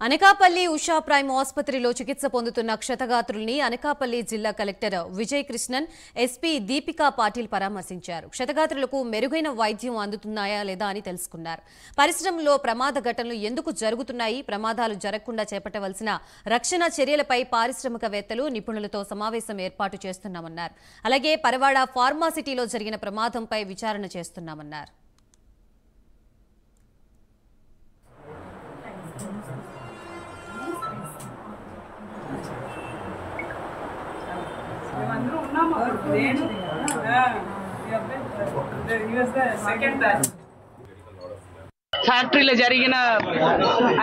Anakapalli Usha prime ఆసుపత్రిలో చికిత్స పొందుతున్న క్షతగాత్రుల్ని అనకాపల్లి జిల్లా కలెక్టర్ విజయ్ కృష్ణన్, ఎస్పీ దీపికా పాటిల్ పరామర్శించారు. క్షతగాత్రులకు మెరుగైన వైద్యం అందుతున్నాయా లేదా అని తెలుసుకున్నారు. పరిశ్రమలో ప్రమాద ఘటనలు ఎందుకు జరుగుతున్నాయి, ప్రమాదాలు జరగకుండా చేపట్టవలసిన రక్షణ చర్యలపై పారిశ్రామికవేత్తలు, నిపుణులతో సమావేశం ఏర్పాటు చేస్తున్నామన్నారు. అలాగే పరవాడ ఫార్మాసిటీలో జరిగిన ప్రమాదంపై విచారణ చేస్తున్నామన్నారు. ఫ్యాక్టరీలో జరిగిన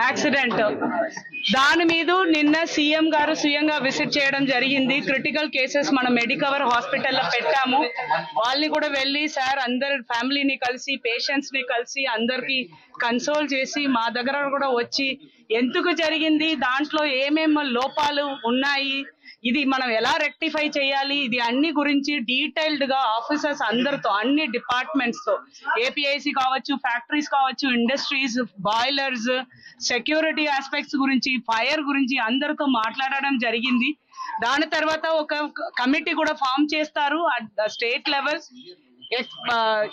యాక్సిడెంట్ దాని మీద నిన్న సీఎం గారు స్వయంగా విజిట్ చేయడం జరిగింది. క్రిటికల్ కేసెస్ మనం మెడికవర్ హాస్పిటల్లో పెట్టాము. వాళ్ళని కూడా వెళ్ళి సార్ అందరు ఫ్యామిలీని కలిసి, పేషెంట్స్ ని కలిసి అందరికి కన్సోల్ చేసి మా దగ్గర కూడా వచ్చి ఎందుకు జరిగింది, దాంట్లో ఏమేమి లోపాలు ఉన్నాయి, ఇది మనం ఎలా రెక్టిఫై చేయాలి, ఇది అన్ని గురించి డీటెయిల్డ్ గా ఆఫీసర్స్ అందరితో, అన్ని డిపార్ట్మెంట్స్ తో, ఏపీఐసి కావచ్చు, ఫ్యాక్టరీస్ కావచ్చు, ఇండస్ట్రీస్, బాయిలర్స్, సెక్యూరిటీ ఆస్పెక్ట్స్ గురించి, ఫైర్ గురించి అందరితో మాట్లాడడం జరిగింది. దాని తర్వాత ఒక కమిటీ కూడా ఫామ్ చేస్తారు అట్ స్టేట్ లెవెల్.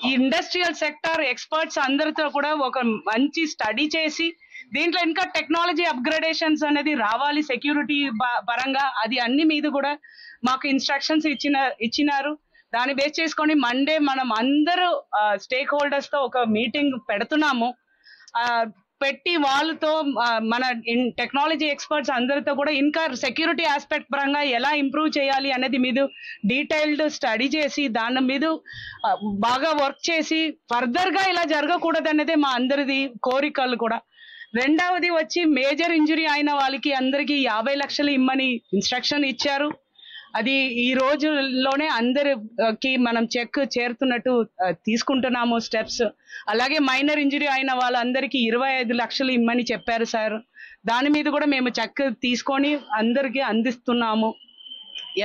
ఈ ఇండస్ట్రియల్ సెక్టర్ ఎక్స్పర్ట్స్ అందరితో కూడా ఒక మంచి స్టడీ చేసి దీంట్లో ఇంకా టెక్నాలజీ అప్గ్రేడేషన్స్ అనేది రావాలి సెక్యూరిటీ పరంగా, అది అన్ని మీద కూడా మాకు ఇన్స్ట్రక్షన్స్ ఇచ్చినారు. దాన్ని బేస్ చేసుకొని మండే మనం అందరూ స్టేక్ హోల్డర్స్ తో ఒక మీటింగ్ పెడుతున్నాము. పెట్టి వాళ్ళతో మన టెక్నాలజీ ఎక్స్పర్ట్స్ అందరితో కూడా ఇంకా సెక్యూరిటీ ఆస్పెక్ట్ పరంగా ఎలా ఇంప్రూవ్ చేయాలి అనేది మీద డీటెయిల్డ్ స్టడీ చేసి దాని మీద బాగా వర్క్ చేసి ఫర్దర్ గా ఇలా జరగకూడదు అనేది మా అందరిది కోరికలు కూడా. రెండవది వచ్చి మేజర్ ఇంజురీ అయిన వాళ్ళకి అందరికి 50 లక్షలు ఇమ్మని ఇన్స్ట్రక్షన్ ఇచ్చారు. అది ఈ రోజుల్లోనే అందరికి మనం చెక్ చేరుతున్నట్టు తీసుకుంటున్నాము స్టెప్స్. అలాగే మైనర్ ఇంజురీ అయిన వాళ్ళందరికీ 25 లక్షలు ఇమ్మని చెప్పారు సార్. దాని మీద కూడా మేము చెక్ తీసుకొని అందరికి అందిస్తున్నాము.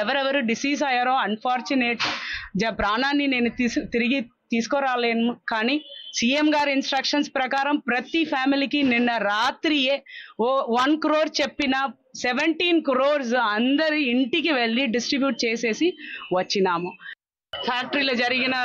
ఎవరెవరు డిసీజ్ అయ్యారో అన్ఫార్చునేట్ ప్రాణాన్ని నేను తిరిగి తీసుకురాలేను, కానీ సీఎం గారి ఇన్స్ట్రక్షన్స్ ప్రకారం ప్రతి ఫ్యామిలీకి నిన్న రాత్రియే 1 crore చెప్పిన 17 crores అందరి ఇంటికి వెళ్ళి డిస్ట్రిబ్యూట్ చేసేసి వచ్చినాము. ఫ్యాక్టరీలో జరిగిన